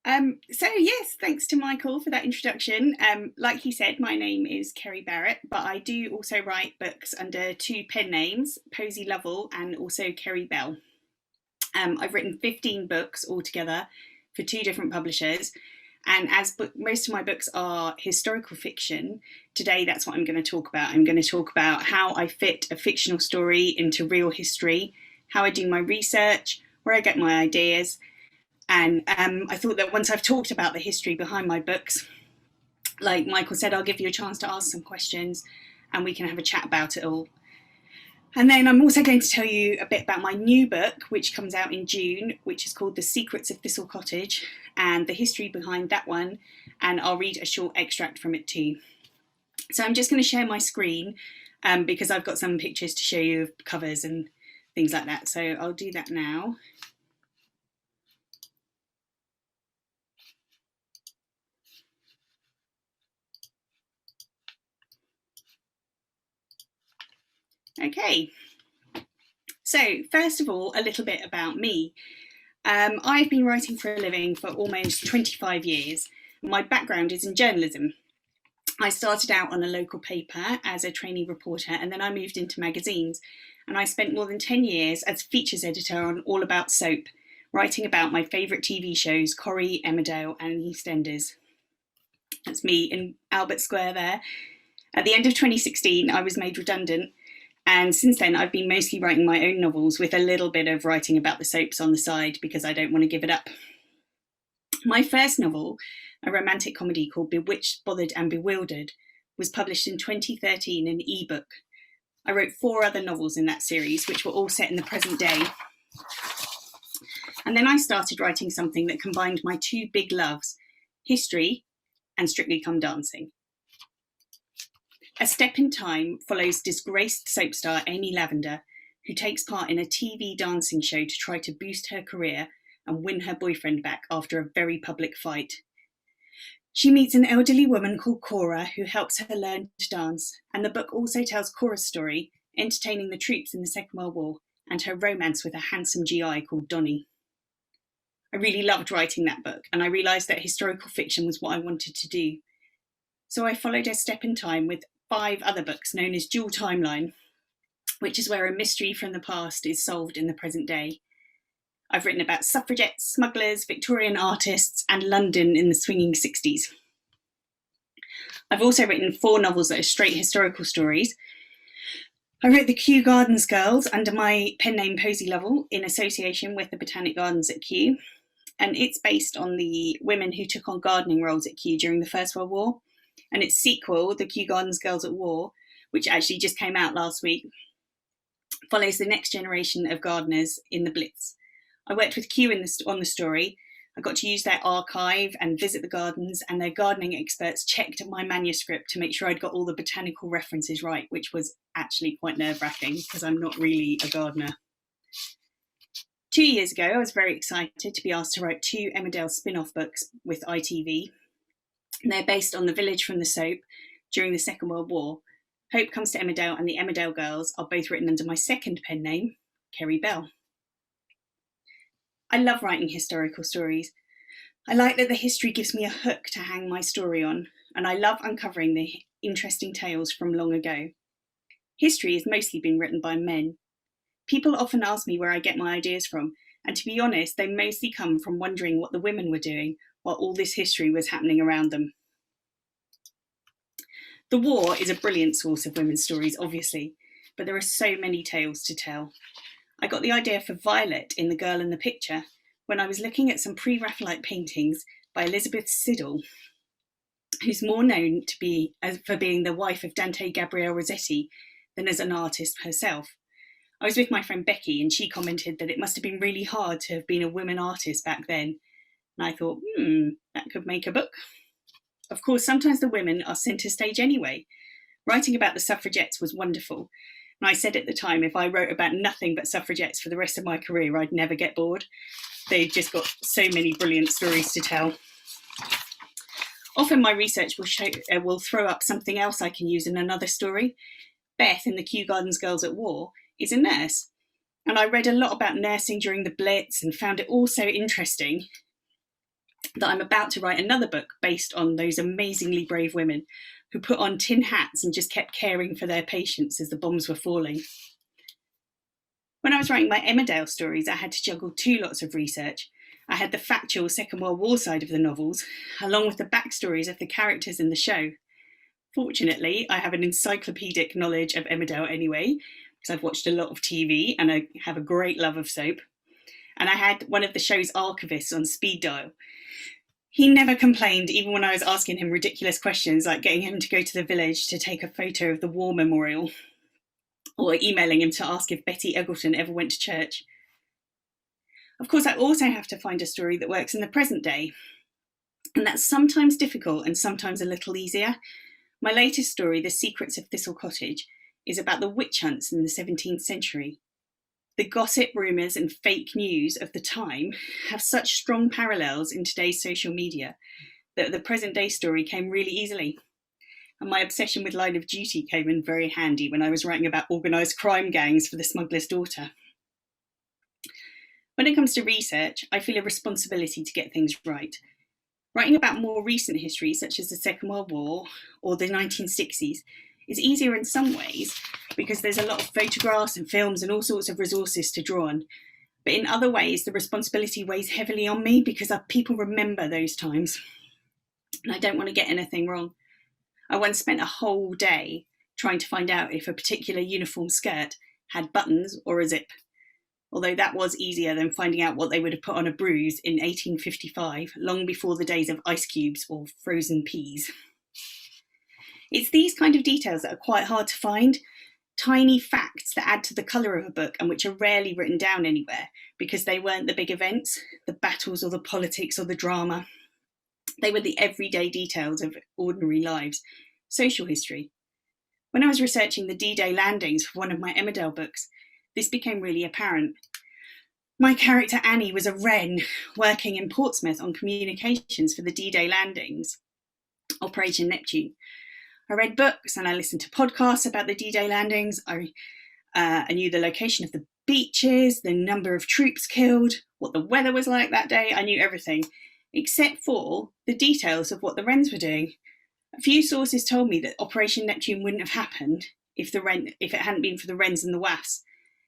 So yes, thanks to Michael for that introduction. Like he said, my name is Kerry Barret, but I do also write books under two pen names, Posy Lovell and also Kerry Bell. I've written 15 books altogether for two different publishers. And as most of my books are historical fiction, today that's what I'm going to talk about. I'm going to talk about how I fit a fictional story into real history, how I do my research, where I get my ideas. And I thought that once I've talked about the history behind my books, like Michael said, I'll give you a chance to ask some questions and we can have a chat about it all. And then I'm also going to tell you a bit about my new book, which comes out in June, which is called The Secrets of Thistle Cottage, and the history behind that one. And I'll read a short extract from it too. So I'm just going to share my screen because I've got some pictures to show you of covers and things like that. So I'll do that now. Okay, so first of all, a little bit about me. I've been writing for a living for almost 25 years. My background is in journalism. I started out on a local paper as a trainee reporter, and then I moved into magazines. And I spent more than 10 years as features editor on All About Soap, writing about my favourite TV shows, Corrie, Emmerdale and EastEnders. That's me in Albert Square there. At the end of 2016, I was made redundant. And since then, I've been mostly writing my own novels with a little bit of writing about the soaps on the side because I don't want to give it up. My first novel, a romantic comedy called Bewitched, Bothered and Bewildered, was published in 2013 in ebook. I wrote 4 other novels in that series, which were all set in the present day. And then I started writing something that combined my two big loves, history and Strictly Come Dancing. A Step in Time follows disgraced soap star Amy Lavender, who takes part in a TV dancing show to try to boost her career and win her boyfriend back after a very public fight. She meets an elderly woman called Cora who helps her learn to dance, and the book also tells Cora's story, entertaining the troops in the Second World War, and her romance with a handsome GI called Donnie. I really loved writing that book, and I realised that historical fiction was what I wanted to do. So I followed A Step in Time with 5 other books known as Dual Timeline, which is where a mystery from the past is solved in the present day. I've written about suffragettes, smugglers, Victorian artists, and London in the swinging 60s. I've also written 4 novels that are straight historical stories. I wrote The Kew Gardens Girls under my pen name Posy Lovell in association with the Botanic Gardens at Kew, and it's based on the women who took on gardening roles at Kew during the First World War. And its sequel, The Kew Gardens Girls at War, which actually just came out last week, follows the next generation of gardeners in the Blitz. I worked with Kew on the story. I got to use their archive and visit the gardens, and their gardening experts checked my manuscript to make sure I'd got all the botanical references right, which was actually quite nerve-wracking because I'm not really a gardener. 2 years ago, I was very excited to be asked to write 2 Emmerdale spin-off books with ITV. They're based on the village from the soap during the Second World War. Hope Comes to Emmerdale and the Emmerdale Girls are both written under my second pen name, Kerry Bell. I love writing historical stories. I like that the history gives me a hook to hang my story on, and I love uncovering the interesting tales from long ago. History has mostly been written by men. People often ask me where I get my ideas from, and to be honest, they mostly come from wondering what the women were doing while all this history was happening around them. The war is a brilliant source of women's stories, obviously, but there are so many tales to tell. I got the idea for Violet in The Girl in the Picture when I was looking at some pre-Raphaelite paintings by Elizabeth Siddal, who's more known for being the wife of Dante Gabriel Rossetti than as an artist herself. I was with my friend Becky, and she commented that it must have been really hard to have been a woman artist back then. And I thought, that could make a book. Of course, sometimes the women are centre stage anyway. Writing about the suffragettes was wonderful. And I said at the time, if I wrote about nothing but suffragettes for the rest of my career, I'd never get bored. They've just got so many brilliant stories to tell. Often my research will throw up something else I can use in another story. Beth in The Kew Gardens Girls at War is a nurse. And I read a lot about nursing during the Blitz and found it all so interesting. that I'm about to write another book based on those amazingly brave women who put on tin hats and just kept caring for their patients as the bombs were falling. When I was writing my Emmerdale stories, I had to juggle two lots of research. I had the factual Second World War side of the novels, along with the backstories of the characters in the show. Fortunately, I have an encyclopedic knowledge of Emmerdale anyway, because I've watched a lot of TV and I have a great love of soap. And I had one of the show's archivists on speed dial. He never complained, even when I was asking him ridiculous questions, like getting him to go to the village to take a photo of the war memorial, or emailing him to ask if Betty Eggleton ever went to church. Of course, I also have to find a story that works in the present day, and that's sometimes difficult and sometimes a little easier. My latest story, The Secrets of Thistle Cottage, is about the witch hunts in the 17th century. The gossip, rumours and fake news of the time have such strong parallels in today's social media that the present day story came really easily. And my obsession with Line of Duty came in very handy when I was writing about organised crime gangs for The Smuggler's Daughter. When it comes to research, I feel a responsibility to get things right. Writing about more recent history, such as the Second World War or the 1960s, is easier in some ways because there's a lot of photographs and films and all sorts of resources to draw on. But in other ways, the responsibility weighs heavily on me because people remember those times. And I don't want to get anything wrong. I once spent a whole day trying to find out if a particular uniform skirt had buttons or a zip. Although that was easier than finding out what they would have put on a bruise in 1855, long before the days of ice cubes or frozen peas. It's these kind of details that are quite hard to find, tiny facts that add to the colour of a book and which are rarely written down anywhere because they weren't the big events, the battles or the politics or the drama. They were the everyday details of ordinary lives, social history. When I was researching the D-Day landings for one of my Emmerdale books, this became really apparent. My character Annie was a wren working in Portsmouth on communications for the D-Day landings, Operation Neptune. I read books and I listened to podcasts about the D-Day landings. I knew the location of the beaches, the number of troops killed, what the weather was like that day. I knew everything, except for the details of what the wrens were doing. A few sources told me that Operation Neptune wouldn't have happened if it hadn't been for the wrens and the wasps.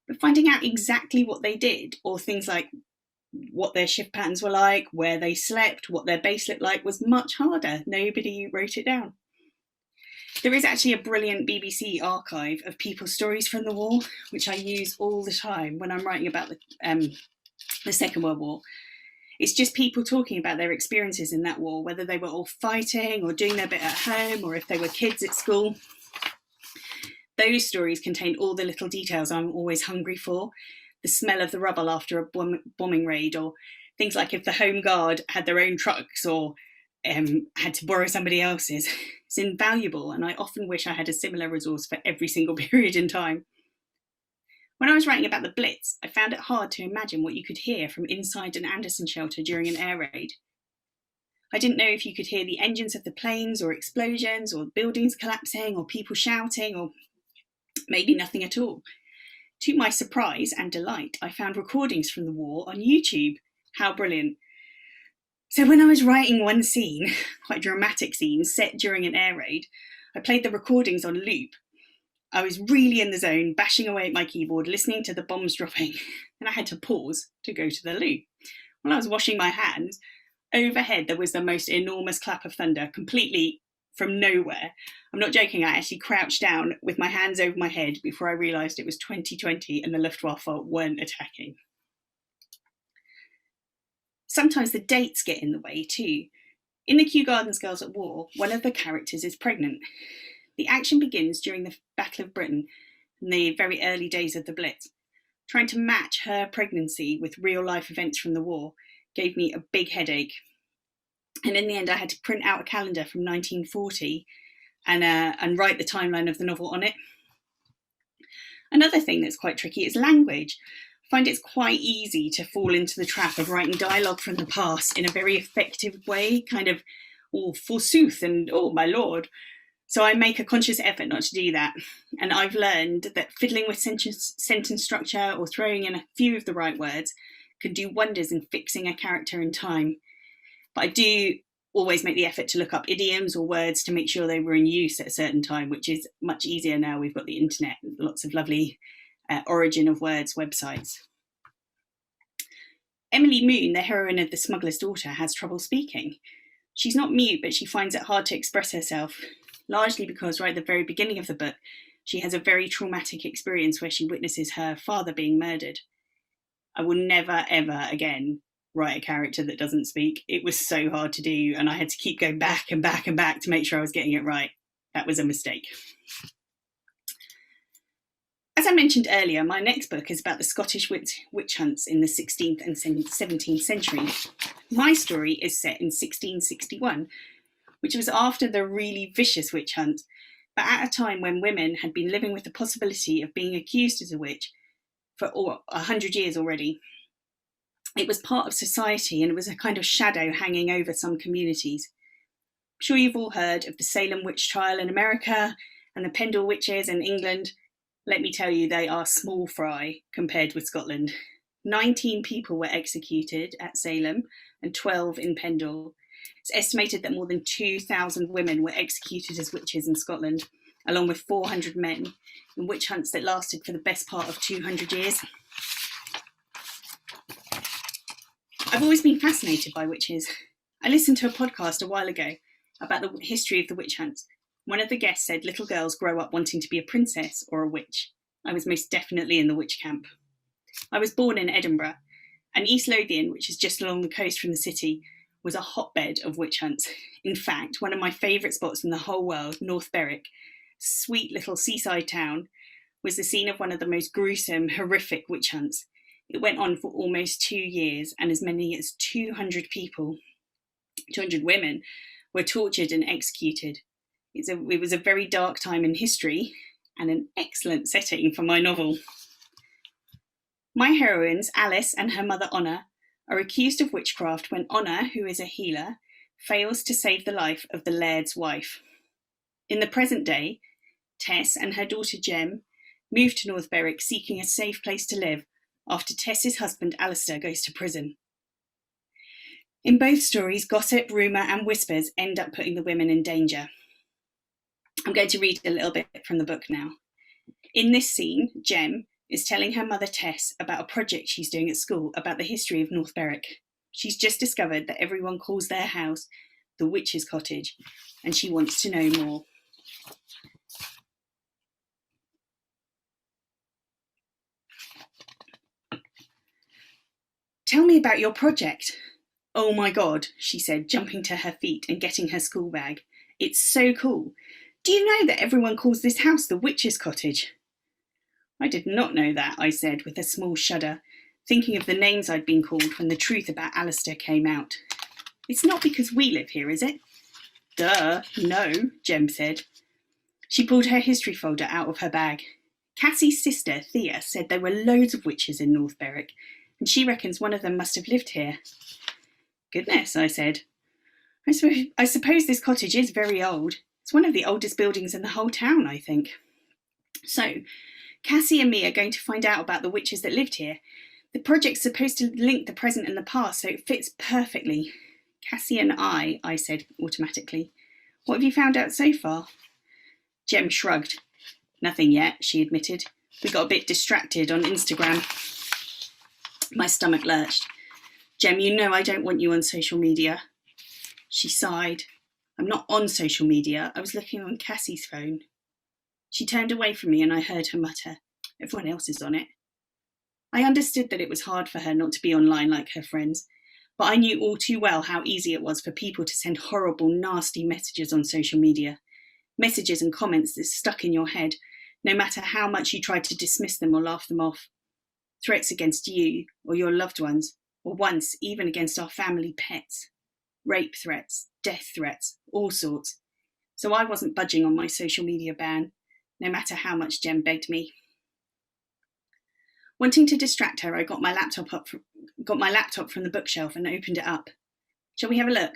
But finding out exactly what they did, or things like what their shift patterns were like, where they slept, what their base looked like, was much harder. Nobody wrote it down. There is actually a brilliant BBC archive of people's stories from the war, which I use all the time when I'm writing about the Second World War. It's just people talking about their experiences in that war, whether they were all fighting or doing their bit at home, or if they were kids at school. Those stories contain all the little details I'm always hungry for. The smell of the rubble after a bombing raid, or things like if the Home Guard had their own trucks or had to borrow somebody else's. It's invaluable, and I often wish I had a similar resource for every single period in time. When I was writing about the Blitz, I found it hard to imagine what you could hear from inside an Anderson shelter during an air raid. I didn't know if you could hear the engines of the planes or explosions or buildings collapsing or people shouting or maybe nothing at all. To my surprise and delight, I found recordings from the war on YouTube. How brilliant. So when I was writing one scene, quite a dramatic scene, set during an air raid, I played the recordings on loop. I was really in the zone, bashing away at my keyboard, listening to the bombs dropping, and I had to pause to go to the loo. While I was washing my hands, overhead there was the most enormous clap of thunder, completely from nowhere. I'm not joking, I actually crouched down with my hands over my head before I realised it was 2020 and the Luftwaffe weren't attacking. Sometimes the dates get in the way too. In the Kew Gardens Girls at War, one of the characters is pregnant. The action begins during the Battle of Britain in the very early days of the Blitz. Trying to match her pregnancy with real-life events from the war gave me a big headache. And in the end, I had to print out a calendar from 1940 and write the timeline of the novel on it. Another thing that's quite tricky is language. I find it's quite easy to fall into the trap of writing dialogue from the past in a very effective way, kind of, oh, forsooth and oh, my lord. So I make a conscious effort not to do that. And I've learned that fiddling with sentence structure or throwing in a few of the right words can do wonders in fixing a character in time. But I do always make the effort to look up idioms or words to make sure they were in use at a certain time, which is much easier now. We've got the internet, lots of lovely origin of words websites. Emily Moon, the heroine of The Smuggler's Daughter, has trouble speaking. She's not mute, but she finds it hard to express herself, largely because right at the very beginning of the book, she has a very traumatic experience where she witnesses her father being murdered. I will never, ever again write a character that doesn't speak. It was so hard to do, and I had to keep going back and back and back to make sure I was getting it right. That was a mistake. As I mentioned earlier, my next book is about the Scottish witch hunts in the 16th and 17th centuries. My story is set in 1661, which was after the really vicious witch hunt, but at a time when women had been living with the possibility of being accused as a witch for 100 years already. It was part of society, and it was a kind of shadow hanging over some communities. I'm sure you've all heard of the Salem witch trial in America and the Pendle witches in England. Let me tell you, they are small fry compared with Scotland. 19 people were executed at Salem and 12 in Pendle. It's estimated that more than 2,000 women were executed as witches in Scotland, along with 400 men, in witch hunts that lasted for the best part of 200 years. I've always been fascinated by witches. I listened to a podcast a while ago about the history of the witch hunts. One of the guests said little girls grow up wanting to be a princess or a witch. I was most definitely in the witch camp. I was born in Edinburgh, and East Lothian, which is just along the coast from the city, was a hotbed of witch hunts. In fact, one of my favourite spots in the whole world, North Berwick, sweet little seaside town, was the scene of one of the most gruesome, horrific witch hunts. It went on for almost 2 years, and as many as 200 people, 200 women, were tortured and executed. It was a very dark time in history and an excellent setting for my novel. My heroines, Alice and her mother Honor, are accused of witchcraft when Honor, who is a healer, fails to save the life of the laird's wife. In the present day, Tess and her daughter Jem move to North Berwick seeking a safe place to live after Tess's husband Alistair goes to prison. In both stories, gossip, rumour and whispers end up putting the women in danger. I'm going to read a little bit from the book now. In this scene, Jem is telling her mother Tess about a project she's doing at school about the history of North Berwick. She's just discovered that everyone calls their house the Witchs Cottage, and she wants to know more. Tell me about your project. Oh my God, she said, jumping to her feet and getting her school bag. It's so cool. Do you know that everyone calls this house the Witchs Cottage? I did not know that, I said with a small shudder, thinking of the names I'd been called when the truth about Alistair came out. It's not because we live here, is it? Duh, no, Jem said. She pulled her history folder out of her bag. Cassie's sister, Thea, said there were loads of witches in North Berwick, and she reckons one of them must have lived here. Goodness, I said. I suppose this cottage is very old. It's one of the oldest buildings in the whole town, I think. So, Cassie and me are going to find out about the witches that lived here. The project's supposed to link the present and the past, so it fits perfectly. Cassie and I said automatically. What have you found out so far? Jem shrugged. Nothing yet, she admitted. We got a bit distracted on Instagram. My stomach lurched. Jem, you know I don't want you on social media. She sighed. I'm not on social media. I was looking on Cassie's phone. She turned away from me and I heard her mutter, everyone else is on it. I understood that it was hard for her not to be online like her friends, but I knew all too well how easy it was for people to send horrible, nasty messages on social media. Messages and comments that stuck in your head, no matter how much you tried to dismiss them or laugh them off. Threats against you or your loved ones, or once even against our family pets. Rape threats, death threats, all sorts. So I wasn't budging on my social media ban, no matter how much Jem begged me. Wanting to distract her, I got my laptop from the bookshelf and opened it up. Shall we have a look?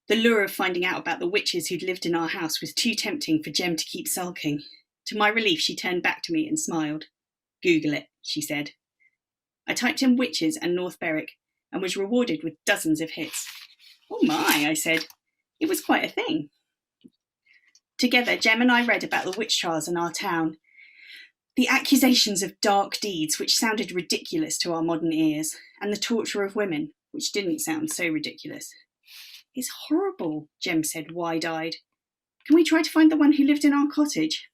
The lure of finding out about the witches who'd lived in our house was too tempting for Jem to keep sulking. To my relief, she turned back to me and smiled. Google it, she said. I typed in witches and North Berwick, and was rewarded with dozens of hits. Oh my, I said. It was quite a thing. Together, Jem and I read about the witch trials in our town. The accusations of dark deeds, which sounded ridiculous to our modern ears, and the torture of women, which didn't sound so ridiculous. It's horrible, Jem said, wide-eyed. Can we try to find the one who lived in our cottage?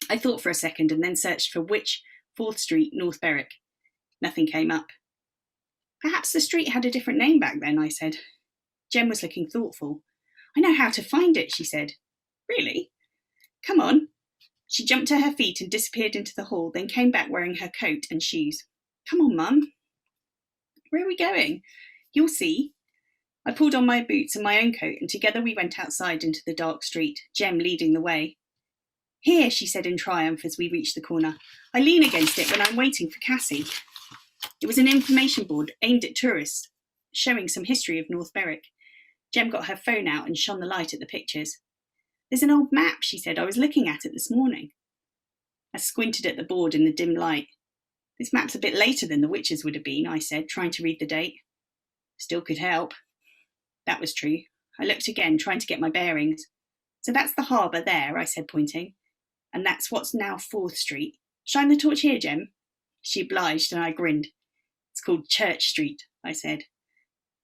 I thought for a second and then searched for Witch, 4th Street, North Berwick. Nothing came up. Perhaps the street had a different name back then, I said. Jem was looking thoughtful. I know how to find it, she said. Really? Come on. She jumped to her feet and disappeared into the hall, then came back wearing her coat and shoes. Come on, Mum. Where are we going? You'll see. I pulled on my boots and my own coat, and together we went outside into the dark street, Jem leading the way. Here, she said in triumph as we reached the corner. I lean against it when I'm waiting for Cassie. It was an information board aimed at tourists, showing some history of North Berwick. Jem got her phone out and shone the light at the pictures. There's an old map, she said. I was looking at it this morning. I squinted at the board in the dim light. This map's a bit later than the witches would have been, I said, trying to read the date. Still could help. That was true. I looked again, trying to get my bearings. So that's the harbour there, I said, pointing. And that's what's now 4th Street. Shine the torch here, Jem. She obliged, and I grinned. It's called Church Street, I said.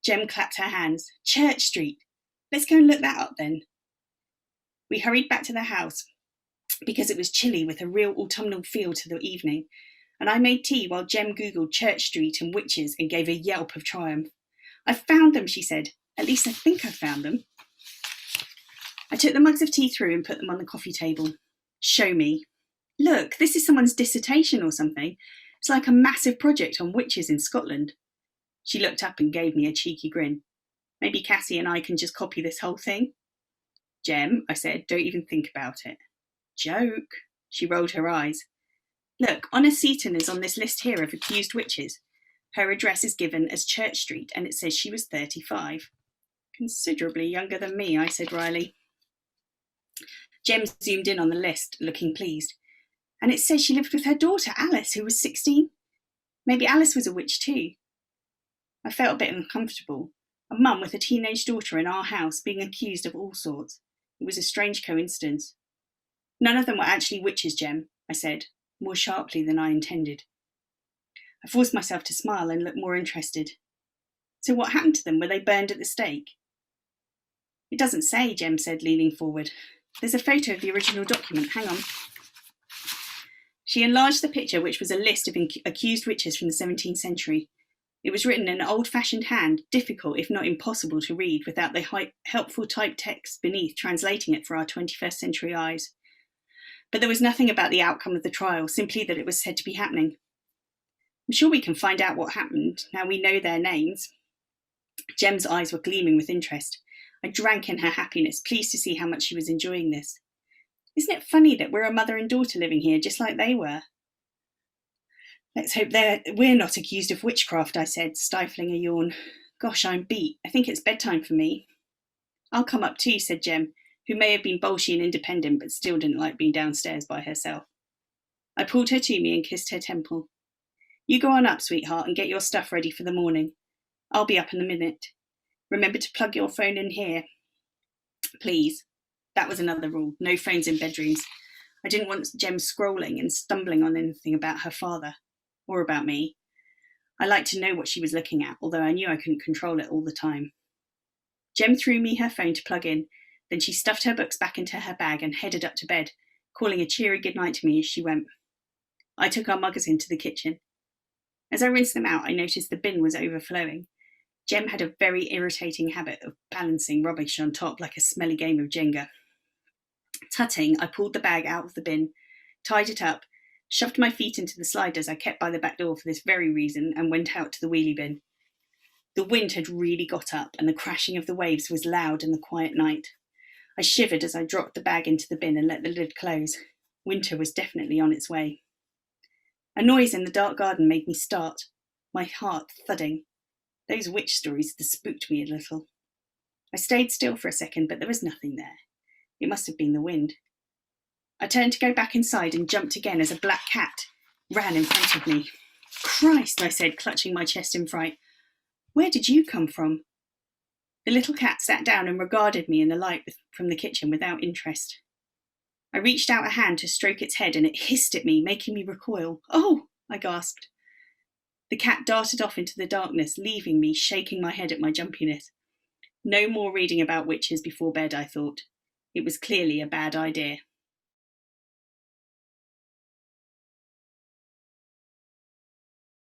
Jem clapped her hands. Church Street. Let's go and look that up then. We hurried back to the house because it was chilly with a real autumnal feel to the evening, and I made tea while Jem Googled Church Street and witches and gave a yelp of triumph. I found them, she said. At least I think I found them. I took the mugs of tea through and put them on the coffee table. Show me. Look, this is someone's dissertation or something. It's like a massive project on witches in Scotland. She looked up and gave me a cheeky grin. Maybe Cassie and I can just copy this whole thing? Jem, I said, don't even think about it. Joke. She rolled her eyes. Look, Honor Seaton is on this list here of accused witches. Her address is given as Church Street and it says she was 35. Considerably younger than me, I said wryly. Jem zoomed in on the list, looking pleased. And it says she lived with her daughter, Alice, who was 16. Maybe Alice was a witch too. I felt a bit uncomfortable. A mum with a teenage daughter in our house being accused of all sorts. It was a strange coincidence. None of them were actually witches, Jem, I said, more sharply than I intended. I forced myself to smile and look more interested. So what happened to them? Were they burned at the stake? It doesn't say, Jem said, leaning forward. There's a photo of the original document. Hang on. She enlarged the picture, which was a list of accused witches from the 17th century. It was written in an old-fashioned hand, difficult, if not impossible, to read without the helpful typed text beneath translating it for our 21st century eyes. But there was nothing about the outcome of the trial, simply that it was said to be happening. I'm sure we can find out what happened, now we know their names. Jem's eyes were gleaming with interest. I drank in her happiness, pleased to see how much she was enjoying this. Isn't it funny that we're a mother and daughter living here, just like they were? Let's hope we're not accused of witchcraft, I said, stifling a yawn. Gosh, I'm beat. I think it's bedtime for me. I'll come up too, said Jem, who may have been bolshy and independent, but still didn't like being downstairs by herself. I pulled her to me and kissed her temple. You go on up, sweetheart, and get your stuff ready for the morning. I'll be up in a minute. Remember to plug your phone in here. Please. That was another rule. No phones in bedrooms. I didn't want Jem scrolling and stumbling on anything about her father. Or about me. I liked to know what she was looking at, although I knew I couldn't control it all the time. Jem threw me her phone to plug in, then she stuffed her books back into her bag and headed up to bed, calling a cheery goodnight to me as she went. I took our muggers into the kitchen. As I rinsed them out, I noticed the bin was overflowing. Jem had a very irritating habit of balancing rubbish on top like a smelly game of Jenga. Tutting, I pulled the bag out of the bin, tied it up, shoved my feet into the sliders I kept by the back door for this very reason, and went out to the wheelie bin. The wind had really got up, and the crashing of the waves was loud in the quiet night. I shivered as I dropped the bag into the bin and let the lid close. Winter was definitely on its way. A noise in the dark garden made me start, my heart thudding. Those witch stories had spooked me a little. I stayed still for a second, but there was nothing there. It must have been the wind. I turned to go back inside and jumped again as a black cat ran in front of me. Christ, I said, clutching my chest in fright. Where did you come from?" The little cat sat down and regarded me in the light from the kitchen without interest. I reached out a hand to stroke its head and it hissed at me, making me recoil. "Oh!" I gasped. The cat darted off into the darkness, leaving me shaking my head at my jumpiness. No more reading about witches before bed, I thought. It was clearly a bad idea.